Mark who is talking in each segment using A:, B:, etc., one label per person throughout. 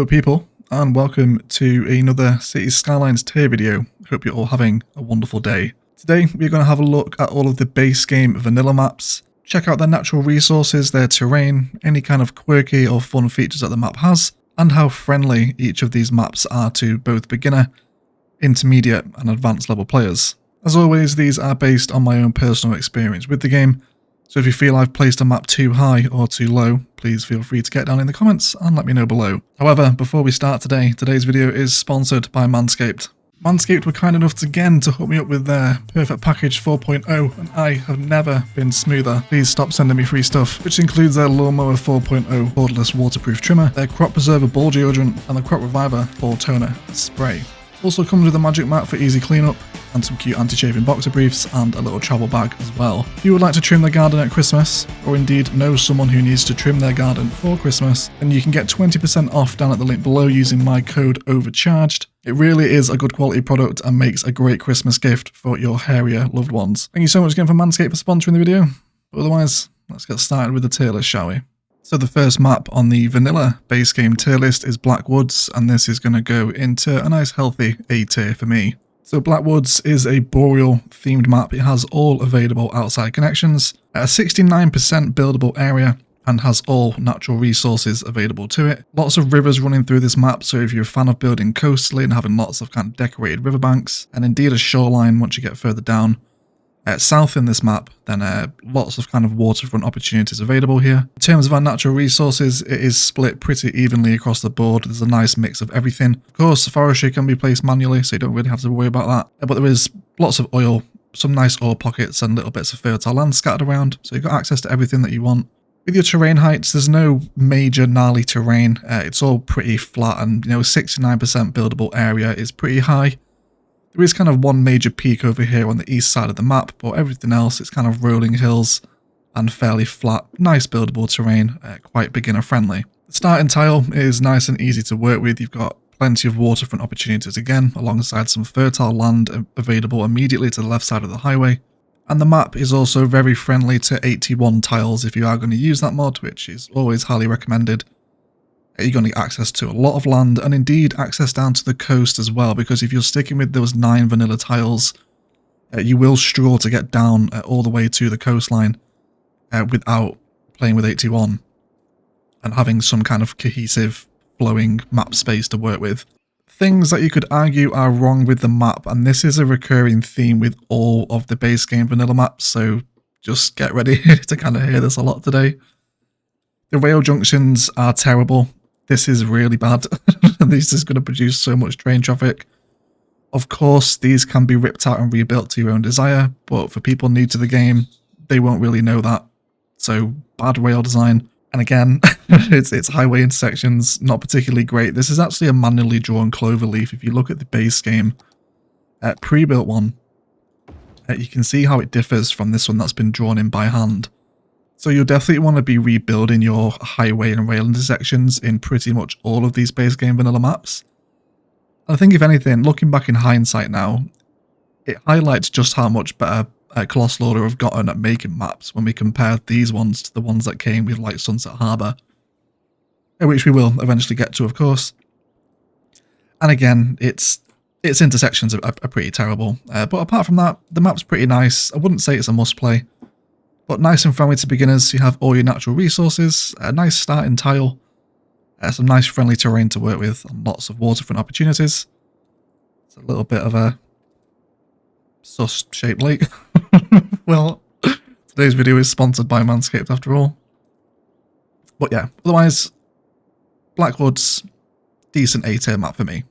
A: Hello people, and welcome to another Cities Skylines tier video. Hope you're all having a wonderful day. Today we're going to have a look at all of the base game vanilla maps, check out their natural resources, their terrain, any kind of quirky or fun features that the map has, and how friendly each of these maps are to both beginner, intermediate and advanced level players. As always, these are based on my own personal experience with the game, so if you feel I've placed a map too high or too low, please feel free to get down in the comments and let me know below. However, before we start today's video is sponsored by Manscaped. Manscaped were kind enough again to hook me up with their Perfect Package 4.0, and I have never been smoother. Please stop sending me free stuff, which includes their Lawnmower 4.0 cordless waterproof trimmer, their Crop Preserver ball deodorant, and the Crop Reviver ball toner spray. Also comes with a magic mat for easy cleanup, and some cute anti-chafing boxer briefs, and a little travel bag as well. If you would like to trim the garden at Christmas, or indeed know someone who needs to trim their garden for Christmas, then you can get 20% off down at the link below using my code OVERCHARGED. It really is a good quality product and makes a great Christmas gift for your hairier loved ones. Thank you so much again for Manscaped for sponsoring the video. But otherwise, let's get started with the tier list, shall we? So the first map on the vanilla base game tier list is Blackwoods, and this is going to go into a nice healthy A tier for me. So Blackwoods is a boreal themed map. It has all available outside connections, a 69% buildable area, and has all natural resources available to it. Lots of rivers running through this map, so if you're a fan of building coastally and having lots of kind of decorated riverbanks, and indeed a shoreline once you get further down, south in this map, then lots of kind of waterfront opportunities available here. In terms of our natural resources, it is split pretty evenly across the board. There's a nice mix of everything. Of course, forestry can be placed manually, so you don't really have to worry about that. But there is lots of oil, some nice ore pockets, and little bits of fertile land scattered around, so you've got access to everything that you want. With your terrain heights, there's no major gnarly terrain. It's all pretty flat, and 69% buildable area is pretty high. There is kind of one major peak over here on the east side of the map, but everything else is kind of rolling hills and fairly flat, nice buildable terrain, quite beginner friendly. The starting tile is nice and easy to work with. You've got plenty of waterfront opportunities again, alongside some fertile land available immediately to the left side of the highway. And the map is also very friendly to 81 tiles if you are going to use that mod, which is always highly recommended. You're going to get access to a lot of land, and indeed access down to the coast as well, because if you're sticking with those 9 vanilla tiles, you will struggle to get down all the way to the coastline without playing with 81 and having some kind of cohesive flowing map space to work with. Things that you could argue are wrong with the map, and this is a recurring theme with all of the base game vanilla maps, so just get ready to kind of hear this a lot today. The rail junctions are terrible. This is really bad. This is going to produce so much train traffic. Of course, these can be ripped out and rebuilt to your own desire, but for people new to the game, they won't really know that. So, bad rail design. And again, it's highway intersections, not particularly great. This is actually a manually drawn clover leaf. If you look at the base game, pre-built one, you can see how it differs from this one that's been drawn in by hand. So you'll definitely want to be rebuilding your highway and rail intersections in pretty much all of these base game vanilla maps. I think if anything, looking back in hindsight now, it highlights just how much better Colossal Order have gotten at making maps when we compare these ones to the ones that came with like Sunset Harbour, which we will eventually get to, of course. And again, its intersections are pretty terrible, but apart from that, the map's pretty nice. I wouldn't say it's a must play, but nice and friendly to beginners. You have all your natural resources, a nice starting tile, some nice friendly terrain to work with, and lots of waterfront opportunities. It's a little bit of a sus-shaped lake. Well, today's video is sponsored by Manscaped after all. But yeah, otherwise, Blackwoods, decent A tier map for me.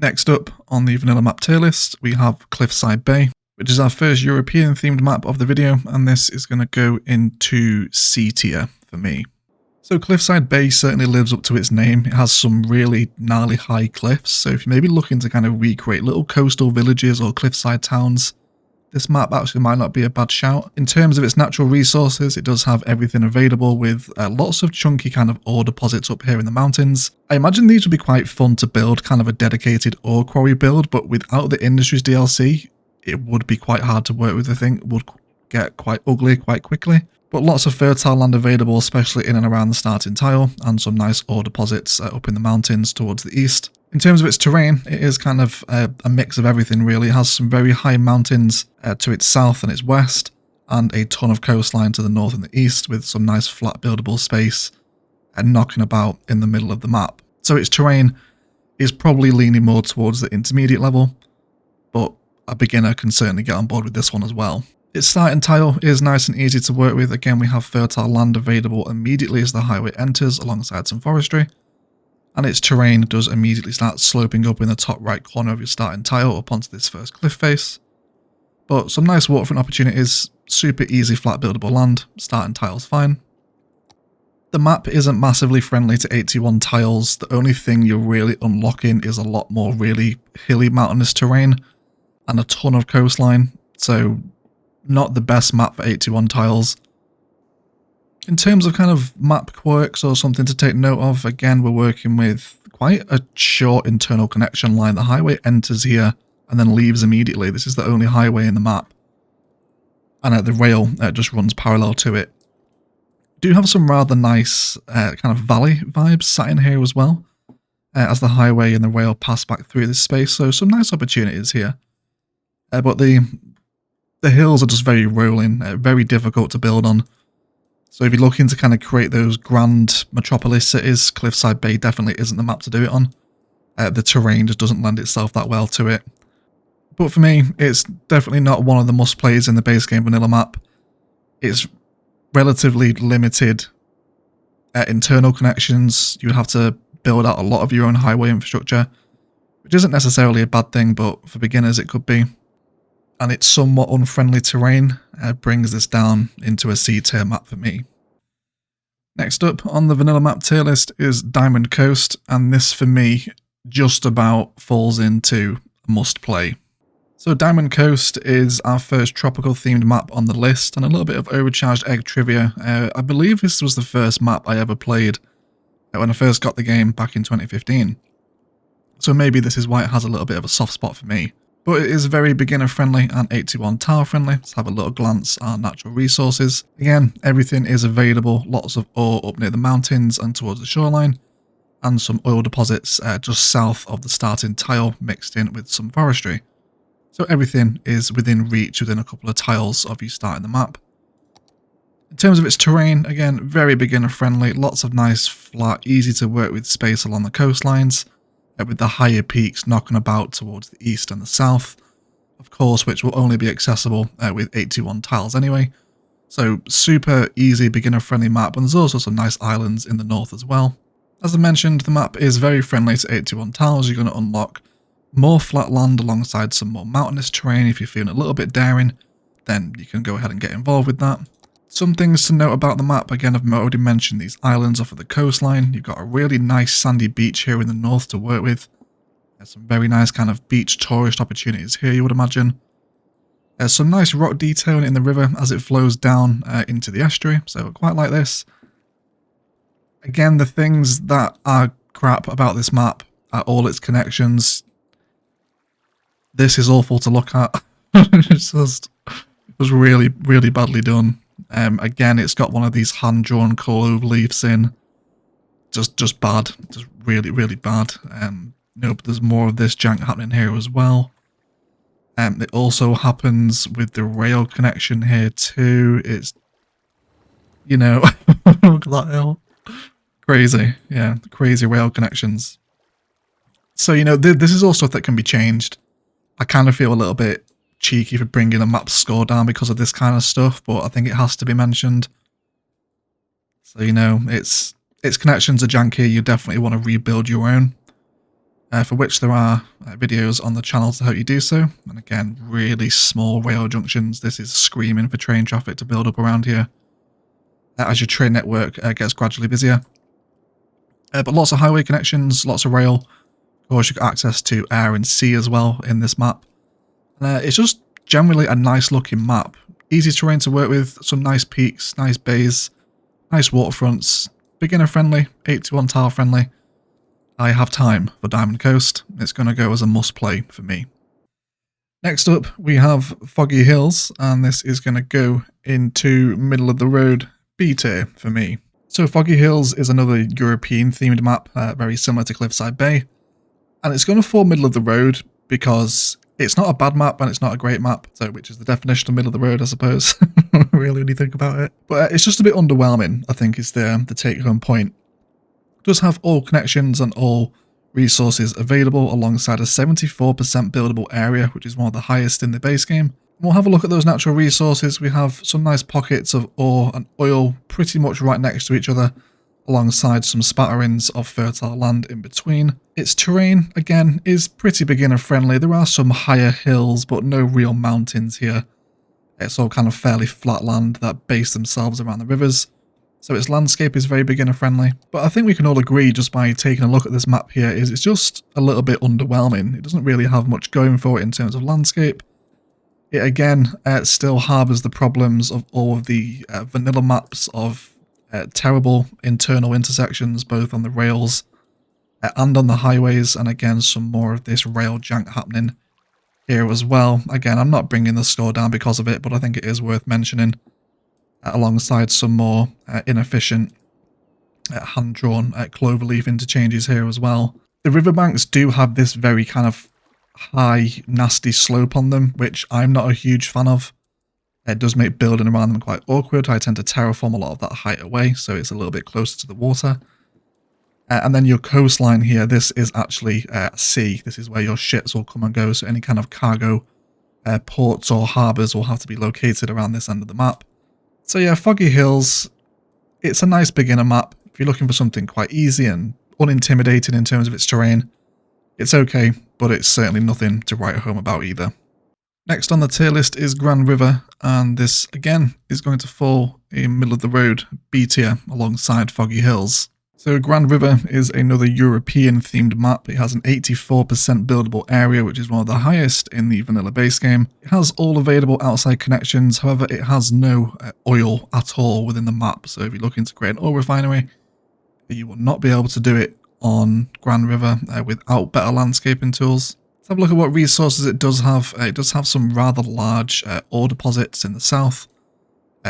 A: Next up on the vanilla map tier list, we have Cliffside Bay, which is our first European themed map of the video, and this is going to go into C tier for me. So Cliffside Bay certainly lives up to its name. It has some really gnarly high cliffs, so if you're maybe looking to kind of recreate little coastal villages or cliffside towns, this map actually might not be a bad shout. In terms of its natural resources, it does have everything available with lots of chunky kind of ore deposits up here in the mountains. I imagine these would be quite fun to build, kind of a dedicated ore quarry build, but without the Industries DLC, it would be quite hard to work with. I think it would get quite ugly quite quickly. But lots of fertile land available, especially in and around the starting tile, and some nice ore deposits up in the mountains towards the east. In terms of its terrain, it is kind of a mix of everything really. It has some very high mountains to its south and its west, and a ton of coastline to the north and the east, with some nice flat buildable space and knocking about in the middle of the map. So its terrain is probably leaning more towards the intermediate level, but a beginner can certainly get on board with this one as well. Its starting tile is nice and easy to work with. Again, we have fertile land available immediately as the highway enters, alongside some forestry. And its terrain does immediately start sloping up in the top right corner of your starting tile up onto this first cliff face. But some nice waterfront opportunities, super easy flat buildable land, starting tile's fine. The map isn't massively friendly to 81 tiles. The only thing you're really unlocking is a lot more really hilly mountainous terrain and a ton of coastline. So not the best map for 81 tiles. In terms of kind of map quirks or something to take note of, again, we're working with quite a short internal connection line. The highway enters here and then leaves immediately. This is the only highway in the map. And the rail just runs parallel to it. Do have some rather nice kind of valley vibes sat in here as well, as the highway and the rail pass back through this space. So some nice opportunities here. But the hills are just very rolling, very difficult to build on. So if you're looking to kind of create those grand metropolis cities, Cliffside Bay definitely isn't the map to do it on. The terrain just doesn't lend itself that well to it. But for me, it's definitely not one of the must-plays in the base game vanilla map. It's relatively limited internal connections. You would have to build out a lot of your own highway infrastructure, which isn't necessarily a bad thing, but for beginners it could be. And its somewhat unfriendly terrain brings this down into a C tier map for me. Next up on the vanilla map tier list is Diamond Coast, and this for me just about falls into must play. So Diamond Coast is our first tropical themed map on the list, and a little bit of overcharged egg trivia. I believe this was the first map I ever played when I first got the game back in 2015. So maybe this is why it has a little bit of a soft spot for me. But it is very beginner friendly and 81 tile friendly. Let's have a little glance at natural resources. Again, everything is available. Lots of ore up near the mountains and towards the shoreline, and some oil deposits just south of the starting tile mixed in with some forestry. So everything is within reach within a couple of tiles of you starting the map. In terms of its terrain, again, very beginner friendly. Lots of nice, flat, easy to work with space along the coastlines, with the higher peaks knocking about towards the east and the south, of course, which will only be accessible with 81 tiles anyway. So super easy, beginner-friendly map, and there's also some nice islands in the north as well. As I mentioned, the map is very friendly to 81 tiles. You're going to unlock more flat land alongside some more mountainous terrain. If you're feeling a little bit daring, then you can go ahead and get involved with that. Some things to note about the map, again, I've already mentioned these islands off of the coastline. You've got a really nice sandy beach here in the north to work with. There's some very nice kind of beach tourist opportunities here, you would imagine. There's some nice rock detailing in the river as it flows down into the estuary, so I quite like this. Again, the things that are crap about this map are all its connections. This is awful to look at. It was really, really badly done. Again, it's got one of these hand-drawn clove leaves in. Just bad. Just really, really bad. Nope, there's more of this jank happening here as well. It also happens with the rail connection here too. It's, you know, look at that hill. Crazy. Yeah, crazy rail connections. So, you know, this is all stuff that can be changed. I kind of feel a little bit cheeky for bringing a map score down because of this kind of stuff, but I think it has to be mentioned. So, you know, its connections are janky. You definitely want to rebuild your own, for which there are videos on the channel to help you do so. And again, really small rail junctions. This is screaming for train traffic to build up around here as your train network gets gradually busier. But lots of highway connections, lots of rail. Of course, you've got access to air and sea as well in this map. It's just generally a nice looking map. Easy terrain to work with, some nice peaks, nice bays, nice waterfronts, beginner friendly, 81 tile friendly. I have time for Diamond Coast. It's going to go as a must play for me. Next up, we have Foggy Hills, and this is going to go into middle of the road B tier for me. So Foggy Hills is another European themed map, very similar to Cliffside Bay, and it's going to fall middle of the road because it's not a bad map and it's not a great map, so which is the definition of middle of the road, I suppose, really when you think about it. But it's just a bit underwhelming, I think, is the take-home point. It does have all connections and all resources available alongside a 74% buildable area, which is one of the highest in the base game. We'll have a look at those natural resources. We have some nice pockets of ore and oil pretty much right next to each other, alongside some spatterings of fertile land in between. Its terrain, again, is pretty beginner friendly. There are some higher hills, but no real mountains here. It's all kind of fairly flat land that base themselves around the rivers. So its landscape is very beginner friendly. But I think we can all agree just by taking a look at this map here is it's just a little bit underwhelming. It doesn't really have much going for it in terms of landscape. It again still harbours the problems of all of the vanilla maps of terrible internal intersections, both on the rails and on the highways, and again some more of this rail jank happening here as well. Again, I'm not bringing the score down because of it, but I think it is worth mentioning, alongside some more inefficient hand-drawn cloverleaf interchanges here as well. The riverbanks do have this very kind of high, nasty slope on them, which I'm not a huge fan of. It does make building around them quite awkward. I tend to terraform a lot of that height away, so it's a little bit closer to the water. And then your coastline here, this is actually sea. This is where your ships will come and go, so any kind of cargo ports or harbours will have to be located around this end of the map. So yeah, Foggy Hills, it's a nice beginner map. If you're looking for something quite easy and unintimidating in terms of its terrain, it's okay, but it's certainly nothing to write home about either. Next on the tier list is Grand River, and this again is going to fall in middle of the road B tier alongside Foggy Hills. So Grand River is another European themed map. It has an 84% buildable area, which is one of the highest in the vanilla base game. It has all available outside connections, however it has no oil at all within the map. So if you're looking to create an oil refinery, you will not be able to do it on Grand River without better landscaping tools. Let's have a look at what resources it does have. It does have some rather large ore deposits in the south,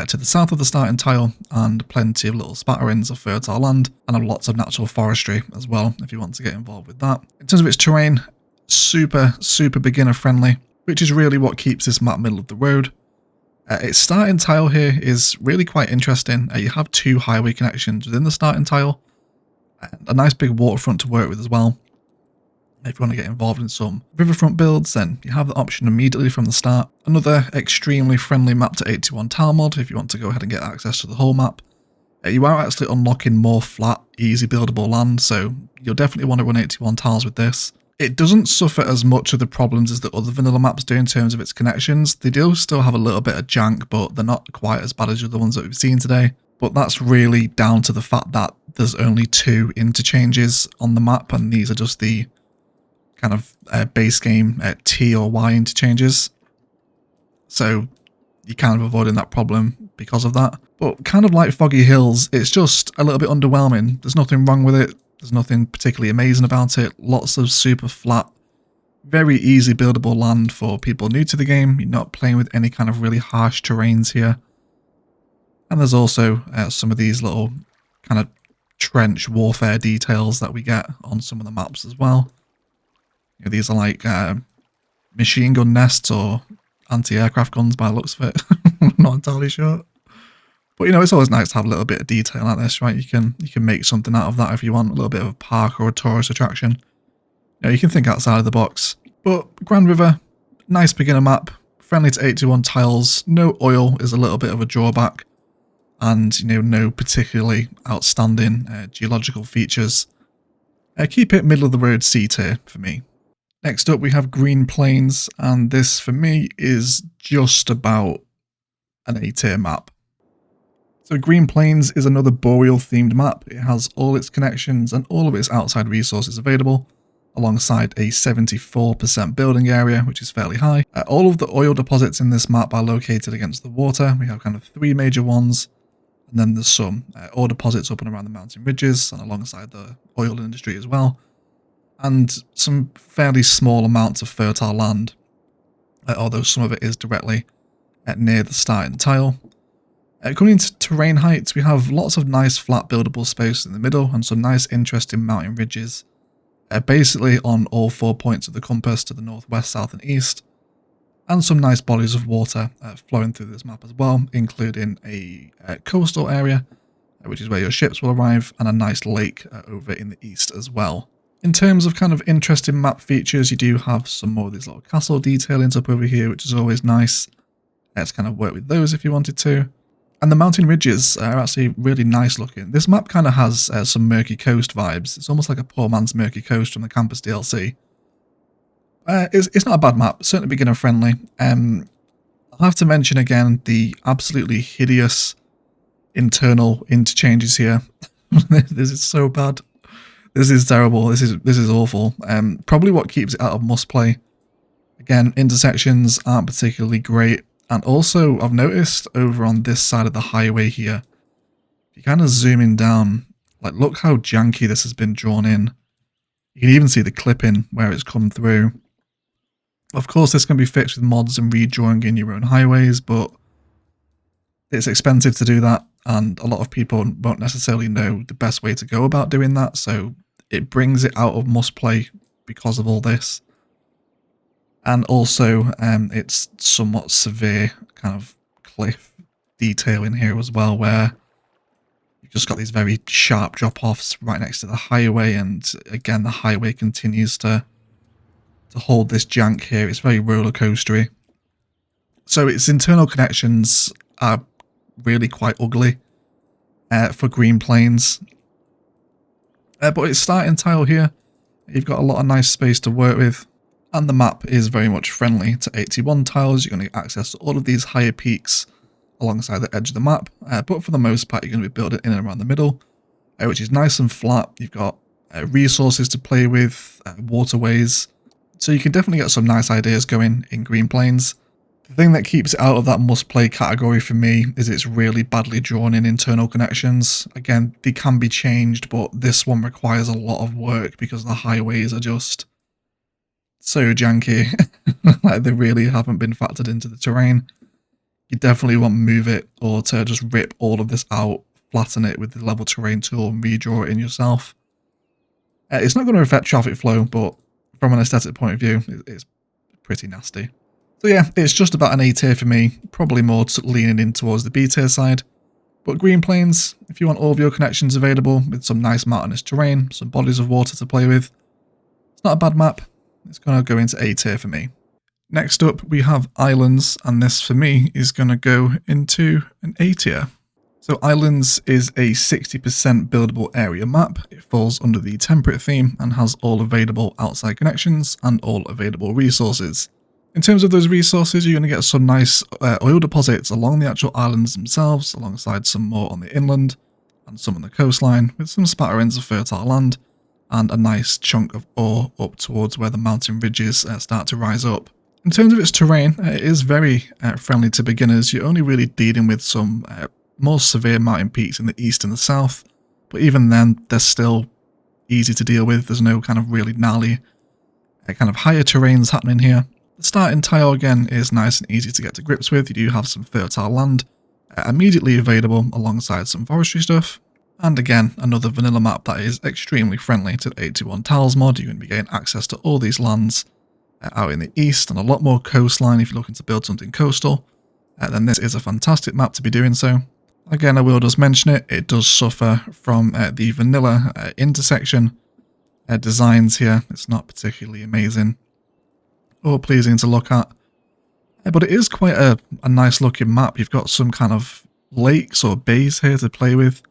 A: to the south of the starting tile, and plenty of little spatterings of fertile land, and lots of natural forestry as well, if you want to get involved with that. In terms of its terrain, super beginner friendly, which is really what keeps this map middle of the road. Its starting tile here is really quite interesting. You have two highway connections within the starting tile, and a nice big waterfront to work with as well. If you want to get involved in some riverfront builds, then you have the option immediately from the start. Another extremely friendly map to 81 tile mod if you want to go ahead and get access to the whole map. You are actually unlocking more flat, easy buildable land, so you'll definitely want to run 81 tiles with this. It doesn't suffer as much of the problems as the other vanilla maps do in terms of its connections. They do still have a little bit of jank, but they're not quite as bad as the other ones that we've seen today. But that's really down to the fact that there's only two interchanges on the map, and these are just the kind of base game T or Y interchanges. So you're kind of avoiding that problem because of that. But kind of like Foggy Hills, it's just a little bit underwhelming. There's nothing wrong with it. There's nothing particularly amazing about it. Lots of super flat, very easy buildable land for people new to the game. You're not playing with any kind of really harsh terrains here. And there's also some of these little kind of trench warfare details that we get on some of the maps as well. You know, these are like machine gun nests or anti-aircraft guns by the looks of it. I'm not entirely sure. But you know, it's always nice to have a little bit of detail like this, right? You can make something out of that if you want, a little bit of a park or a tourist attraction. You know, you can think outside of the box. But Grand River, nice beginner map, friendly to 81 tiles, no oil is a little bit of a drawback, and you know, no particularly outstanding geological features. Keep it middle of the road C tier for me. Next up we have Green Plains, and this for me is just about an A tier map. So Green Plains is another boreal themed map. It has all its connections and all of its outside resources available, alongside a 74% building area, which is fairly high. All of the oil deposits in this map are located against the water. We have kind of three major ones, and then there's some ore deposits up and around the mountain ridges and alongside the oil industry as well, and some fairly small amounts of fertile land although some of it is directly near the starting tile. Coming into terrain heights, we have lots of nice flat buildable space in the middle and some nice interesting mountain ridges, basically on all 4 points of the compass to the northwest, south and east, and some nice bodies of water flowing through this map as well, including a coastal area, which is where your ships will arrive, and a nice lake over in the east as well. In terms of kind of interesting map features, you do have some more of these little castle detailings up over here, which is always nice. To kind of work with those if you wanted to. And the mountain ridges are actually really nice looking. This map kind of has some Murky Coast vibes. It's almost like a poor man's Murky Coast from the Campus DLC. It's not a bad map, certainly beginner friendly. I'll have to mention again the absolutely hideous internal interchanges here. This is so bad. This is terrible. This is awful. Probably what keeps it out of must play. Again, intersections aren't particularly great. And also, I've noticed over on this side of the highway here, if you kind of zoom in down, like look how janky this has been drawn in. You can even see the clipping where it's come through. Of course, this can be fixed with mods and redrawing in your own highways, but it's expensive to do that, and a lot of people won't necessarily know the best way to go about doing that, so it brings it out of must play because of all this. And also, it's somewhat severe kind of cliff detail in here as well, where you've just got these very sharp drop-offs right next to the highway, and again, the highway continues to hold this jank here. It's very roller coastery. So its internal connections are really quite ugly for green plains. But its starting tile here, you've got a lot of nice space to work with. And the map is very much friendly to 81 tiles. You're going to get access to all of these higher peaks alongside the edge of the map. But for the most part, you're going to be building in and around the middle, which is nice and flat. You've got resources to play with, waterways. So you can definitely get some nice ideas going in Green Plains. The thing that keeps it out of that must-play category for me is it's really badly drawn in internal connections. Again, they can be changed, but this one requires a lot of work because the highways are just so janky. Like they really haven't been factored into the terrain. You definitely want to move it or to just rip all of this out, flatten it with the level terrain tool and redraw it in yourself. It's not going to affect traffic flow, but from an aesthetic point of view, it's pretty nasty. So yeah, it's just about an A tier for me, probably more leaning in towards the B tier side. But Green Plains, if you want all of your connections available with some nice mountainous terrain, some bodies of water to play with, it's not a bad map. It's going to go into A tier for me. Next up, we have Islands, and this for me is going to go into an A tier. So Islands is a 60% buildable area map. It falls under the temperate theme and has all available outside connections and all available resources. In terms of those resources, you're going to get some nice oil deposits along the actual islands themselves, alongside some more on the inland and some on the coastline, with some spatterings of fertile land and a nice chunk of ore up towards where the mountain ridges start to rise up. In terms of its terrain, it is very friendly to beginners. You're only really dealing with some more severe mountain peaks in the east and the south, but even then, they're still easy to deal with. There's no kind of really gnarly kind of higher terrains happening here. The starting tile again is nice and easy to get to grips with. You do have some fertile land immediately available alongside some forestry stuff. And again, another vanilla map that is extremely friendly to the 81 tiles mod. You're going to be getting access to all these lands out in the east and a lot more coastline if you're looking to build something coastal. Then this is a fantastic map to be doing so. Again, I will just mention it, it does suffer from the vanilla intersection designs here. It's not particularly amazing or pleasing to look at. But it is quite a nice looking map. You've got some kind of lakes or bays here to play with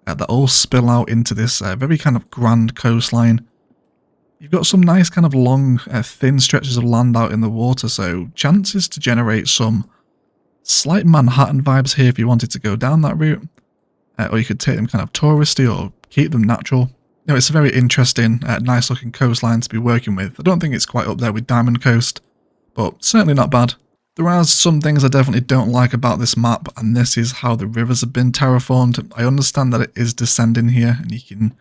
A: that all spill out into this very kind of grand coastline. You've got some nice kind of long, thin stretches of land out in the water, so chances to generate some slight Manhattan vibes here if you wanted to go down that route. Or you could take them kind of touristy or keep them natural. You know, it's a very interesting, nice looking coastline to be working with. I don't think it's quite up there with Diamond Coast, but certainly not bad. There are some things I definitely don't like about this map, and this is how the rivers have been terraformed. I understand that it is descending here, and you can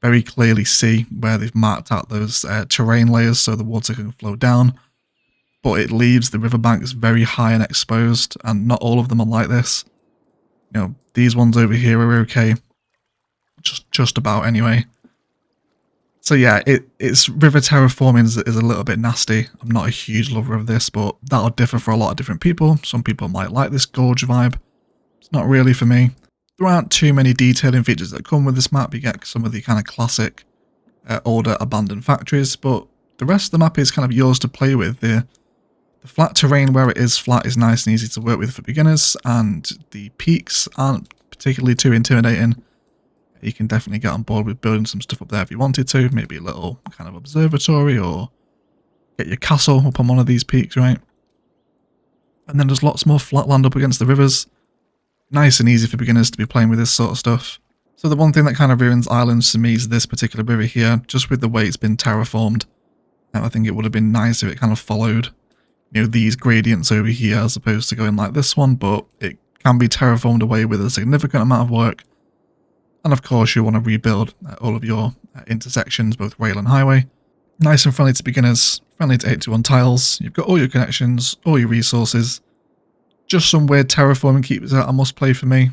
A: very clearly see where they've marked out those terrain layers so the water can flow down. but it leaves the riverbanks very high and exposed, and not all of them are like this. You know, these ones over here are okay. Just about anyway. So yeah, it's river terraforming is a little bit nasty. I'm not a huge lover of this, but that'll differ for a lot of different people. Some people might like this gorge vibe. It's not really for me. There aren't too many detailing features that come with this map. You get some of the kind of classic older abandoned factories, but the rest of the map is kind of yours to play with. The flat terrain where it is flat is nice and easy to work with for beginners, and the peaks aren't particularly too intimidating. You can definitely get on board with building some stuff up there if you wanted to, maybe a little kind of observatory, or get your castle up on one of these peaks, right? And then there's lots more flat land up against the rivers. Nice and easy for beginners to be playing with this sort of stuff. So the one thing that kind of ruins islands for me is this particular river here, just with the way it's been terraformed. I think it would have been nice if it kind of followed, you know, these gradients over here as opposed to going like this one, but it can be terraformed away with a significant amount of work. And of course you want to rebuild all of your intersections, both rail and highway. Nice and friendly to beginners, friendly to 821 tiles. You've got all your connections, all your resources. Just some weird terraforming keeps it a must play for me,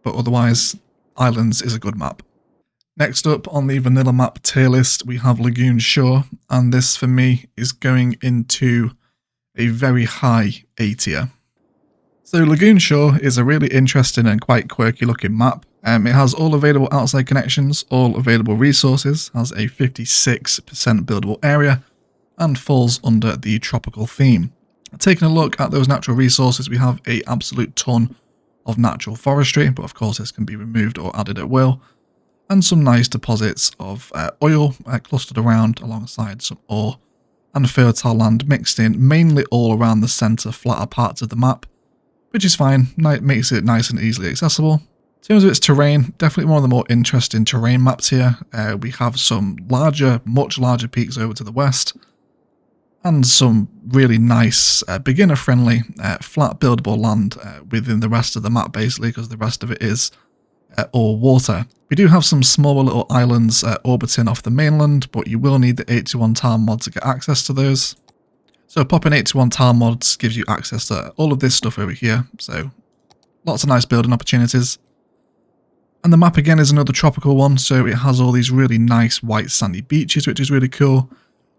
A: but otherwise Islands is a good map. Next up on the vanilla map tier list we have Lagoon Shore, and this for me is going into a very high A tier. So Lagoon Shore is a really interesting and quite quirky looking map. It has all available outside connections, all available resources, has a 56% buildable area, and falls under the tropical theme. Taking a look at those natural resources, we have an absolute ton of natural forestry, but of course this can be removed or added at will, and some nice deposits of oil clustered around alongside some ore, and fertile land mixed in mainly all around the centre flatter parts of the map, which is fine, makes it nice and easily accessible. In terms of its terrain, definitely one of the more interesting terrain maps here. We have some larger, much larger peaks over to the west, and some really nice, beginner-friendly, flat buildable land within the rest of the map, basically, because the rest of it is all water. We do have some smaller little islands orbiting off the mainland, but you will need the 821 tile mod to get access to those. So popping 821 tile mods gives you access to all of this stuff over here, so lots of nice building opportunities. And the map again is another tropical one, so it has all these really nice white sandy beaches, which is really cool.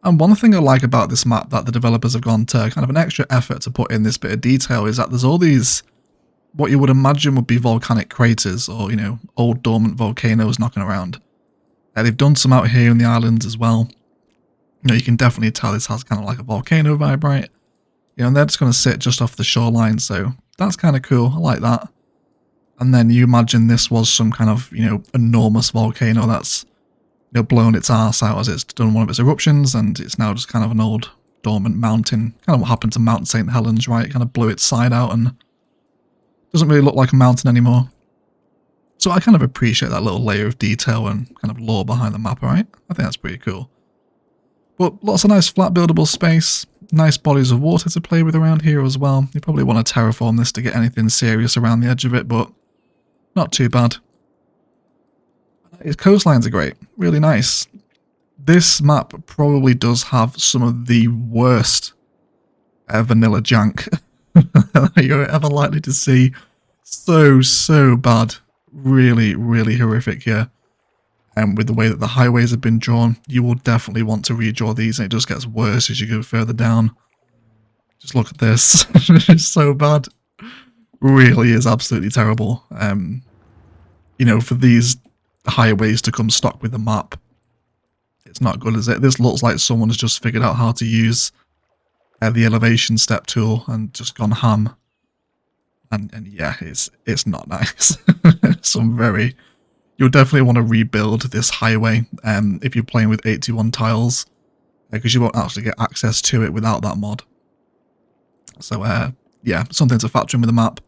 A: And one thing I like about this map that the developers have gone to kind of an extra effort to put in this bit of detail is that there's all these, what you would imagine would be volcanic craters or, you know, old dormant volcanoes knocking around. They've done some out here in the islands as well. You know, you can definitely tell this has kind of like a volcano vibe, right? You know, and they're just going to sit just off the shoreline, so that's kind of cool. I like that. And then you imagine this was some kind of, you know, enormous volcano that's, you know, blown its arse out as it's done one of its eruptions, and it's now just kind of an old dormant mountain. Kind of what happened to Mount St. Helens, right? It kind of blew its side out and doesn't really look like a mountain anymore. So I kind of appreciate that little layer of detail and kind of lore behind the map, right? I think that's pretty cool. But lots of nice flat buildable space, nice bodies of water to play with around here as well. You probably want to terraform this to get anything serious around the edge of it, but not too bad. Its coastlines are great, really nice. This map probably does have some of the worst vanilla jank you're ever likely to see. So bad. Really horrific here. And with the way that the highways have been drawn, you will definitely want to redraw these, and it just gets worse as you go further down. Just look at this. It's so bad. Really is absolutely terrible. You know, for these highways to come stock with the map, it's not good, is it? This looks like someone has just figured out how to use the elevation step tool and just gone ham. And yeah, it's not nice. You'll definitely want to rebuild this highway if you're playing with 81 tiles, because you won't actually get access to it without that mod. So yeah, something to factor in with the map.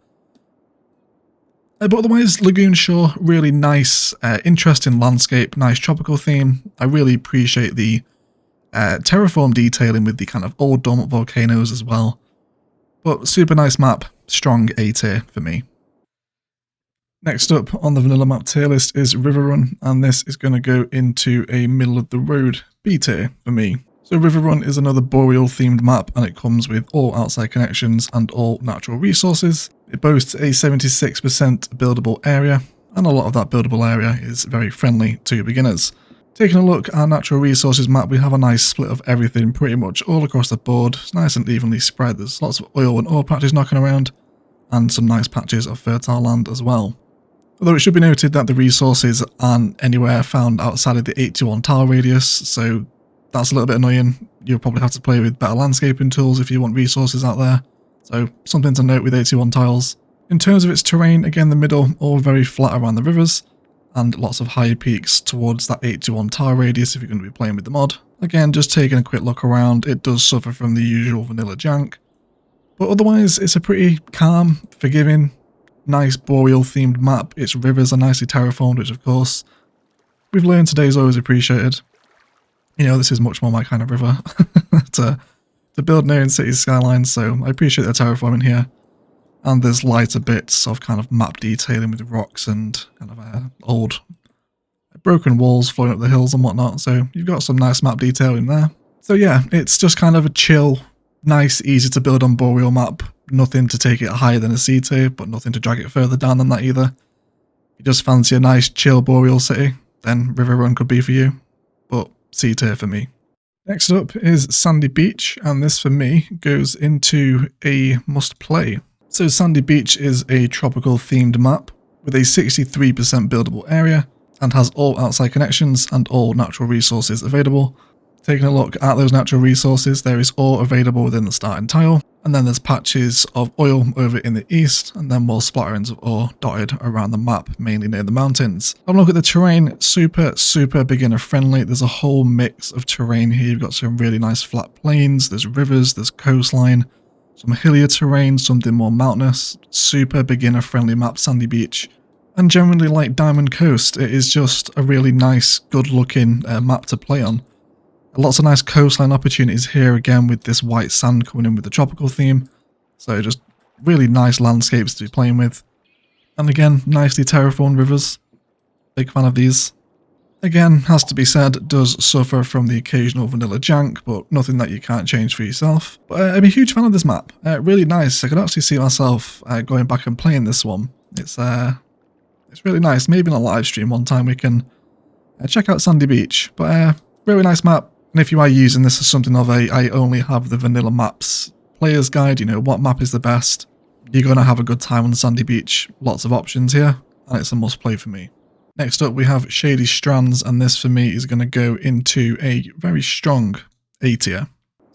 A: But otherwise, Lagoon Shore, really nice, interesting landscape, nice tropical theme. I really appreciate the terraform detailing with the kind of old dormant volcanoes as well. But super nice map, strong A tier for me. Next up on the vanilla map tier list is Riverrun, and this is going to go into a middle of the road B tier for me. So Riverrun is another boreal themed map, and it comes with all outside connections and all natural resources. It boasts a 76% buildable area, and a lot of that buildable area is very friendly to beginners. Taking a look at our natural resources map, we have a nice split of everything pretty much all across the board. It's nice and evenly spread. There's lots of oil and ore patches knocking around, and some nice patches of fertile land as well. Although it should be noted that the resources aren't anywhere found outside of the 81 tile radius, so that's a little bit annoying. You'll probably have to play with better landscaping tools if you want resources out there. So something to note with 81 tiles. In terms of its terrain, again the middle, all very flat around the rivers, and lots of high peaks towards that 81 tile radius if you're going to be playing with the mod. Again, just taking a quick look around, it does suffer from the usual vanilla jank. But otherwise, it's a pretty calm, forgiving, nice boreal themed map. Its rivers are nicely terraformed, which of course we've learned today is always appreciated. You know, this is much more my kind of river to build near in Cities Skylines, so I appreciate the terraforming here. And there's lighter bits of kind of map detailing with rocks and kind of old broken walls flowing up the hills and whatnot, so you've got some nice map detailing there. So yeah, it's just kind of a chill, nice, easy to build on boreal map. Nothing to take it higher than a C tier, but nothing to drag it further down than that either. You just fancy a nice chill boreal city, then Riverrun could be for you, but C tier for me. Next up is Sandy Beach, and this for me goes into a must play. So Sandy Beach is a tropical themed map with a 63% buildable area and has all outside connections and all natural resources available. Taking a look at those natural resources, there is ore available within the starting tile, and then there's patches of oil over in the east, and then more splatterings of ore dotted around the map, mainly near the mountains. Have a look at the terrain, super beginner friendly. There's a whole mix of terrain here. You've got some really nice flat plains, there's rivers, there's coastline, some hillier terrain, something more mountainous. Super beginner friendly map, Sandy Beach. And generally like Diamond Coast, it is just a really nice, good looking map to play on. Lots of nice coastline opportunities here again with this white sand coming in with the tropical theme. So just really nice landscapes to be playing with. And again, nicely terraformed rivers. Big fan of these. Again, has to be said, does suffer from the occasional vanilla jank, but nothing that you can't change for yourself. But I'm a huge fan of this map. Really nice. I could actually see myself going back and playing this one. It's really nice. Maybe in a live stream one time we can check out Sandy Beach. But really nice map. And if you are using this as something of a I only have the vanilla maps player's guide, you know, what map is the best, you're going to have a good time on Sandy Beach. Lots of options here, and it's a must play for me. Next up we have Shady Strands, and this for me is going to go into a very strong A tier.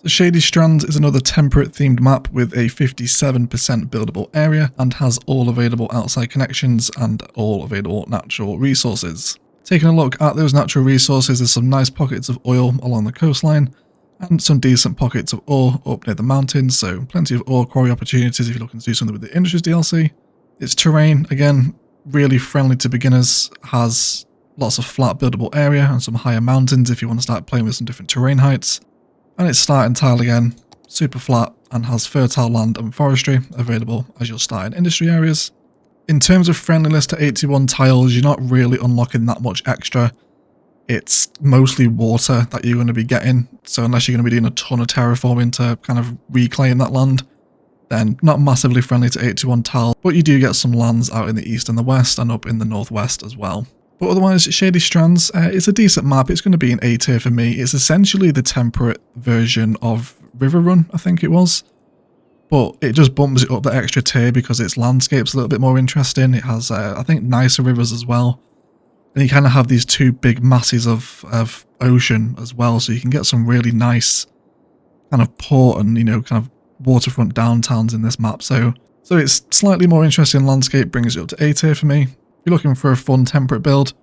A: So Shady Strands is another temperate themed map with a 57% buildable area and has all available outside connections and all available natural resources. Taking a look at those natural resources, there's some nice pockets of oil along the coastline and some decent pockets of ore up near the mountains, so plenty of ore quarry opportunities if you're looking to do something with the Industries DLC. Its terrain, again, really friendly to beginners, has lots of flat buildable area and some higher mountains if you want to start playing with some different terrain heights. And its starting tile again, super flat and has fertile land and forestry available as your starting industry areas. In terms of friendliness to 81 tiles, you're not really unlocking that much extra. It's mostly water that you're going to be getting, so unless you're going to be doing a ton of terraforming to kind of reclaim that land, then not massively friendly to 81 tiles, but you do get some lands out in the east and the west and up in the northwest as well. But otherwise, Shady Strands, it's a decent map. It's going to be an A tier for me. It's essentially the temperate version of Riverrun, I think it was. But it just bumps it up the extra tier because its landscape's a little bit more interesting. It has, I think, nicer rivers as well. And you kind of have these two big masses of ocean as well, so you can get some really nice kind of port and, you know, kind of waterfront downtowns in this map. So it's slightly more interesting landscape, brings it up to A tier for me. If you're looking for a fun temperate build,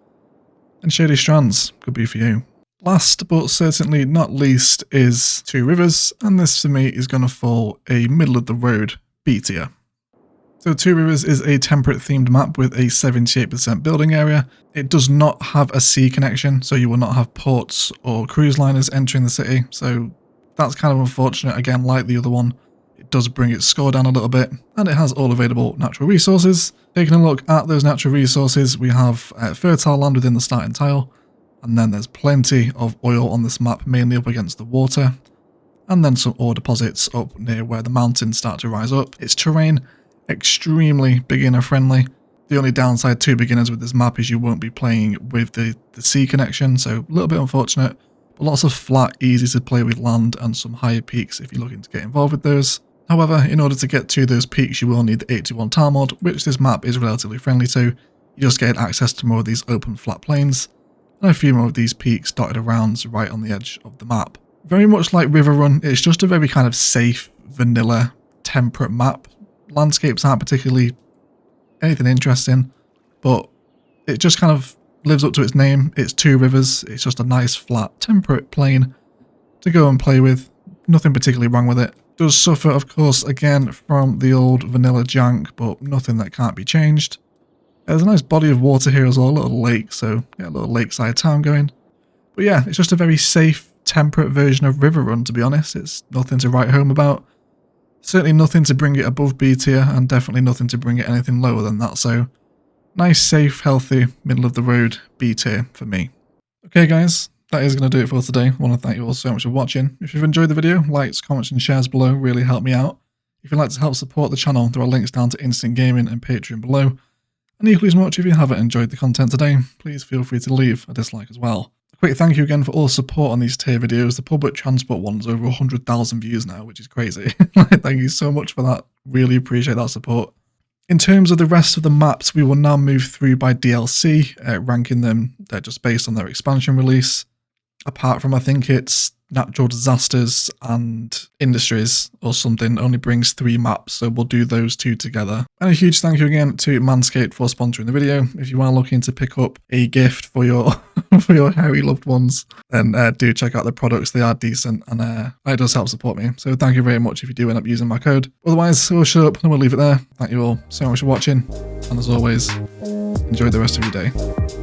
A: then Shady Strands could be for you. Last but certainly not least is Two Rivers, and this for me is going to fall a middle of the road B tier. So Two Rivers is a temperate themed map with a 78% building area. It does not have a sea connection, so you will not have ports or cruise liners entering the city, so that's kind of unfortunate. Again, like the other one, it does bring its score down a little bit, and it has all available natural resources. Taking a look at those natural resources, we have fertile land within the starting tile, And then there's plenty of oil on this map, mainly up against the water. And then some ore deposits up near where the mountains start to rise up. It's terrain extremely beginner friendly. The only downside to beginners with this map is you won't be playing with the sea connection, so a little bit unfortunate. But lots of flat, easy to play with land and some higher peaks if you're looking to get involved with those. However, in order to get to those peaks you will need the 81 tile mod, which this map is relatively friendly to. You just get access to more of these open flat plains, and a few more of these peaks dotted around right on the edge of the map. Very much like Riverrun, it's just a very kind of safe, vanilla, temperate map. Landscapes aren't particularly anything interesting, but it just kind of lives up to its name. It's 2 rivers, it's just a nice, flat, temperate plain to go and play with. Nothing particularly wrong with it. Does suffer, of course, again from the old vanilla jank, but nothing that can't be changed. There's a nice body of water here as well, a little lake, so yeah, a little lakeside town going. But yeah, it's just a very safe, temperate version of Riverrun, to be honest. It's nothing to write home about. Certainly nothing to bring it above B tier, and definitely nothing to bring it anything lower than that, so nice, safe, healthy, middle of the road B tier for me. Okay guys, that is going to do it for today. I want to thank you all so much for watching. If you've enjoyed the video, likes, comments and shares below really help me out. If you'd like to help support the channel, there are links down to InstantGaming and Patreon below. And equally as much, if you haven't enjoyed the content today, please feel free to leave a dislike as well. A quick thank you again for all the support on these tier videos. The public transport one's over 100,000 views now, which is crazy. Thank you so much for that. Really appreciate that support. In terms of the rest of the maps, we will now move through by DLC, ranking them just based on their expansion release. Apart from, I think it's natural disasters and industries or something, only brings 3 maps, so we'll do those 2 together. And a huge thank you again to Manscaped for sponsoring the video. If you are looking to pick up a gift for your for your hairy loved ones, then do check out the products. They are decent, and it does help support me. So thank you very much if you do end up using my code. Otherwise, we'll shut up and we'll leave it there. Thank you all so much for watching, and as always, enjoy the rest of your day.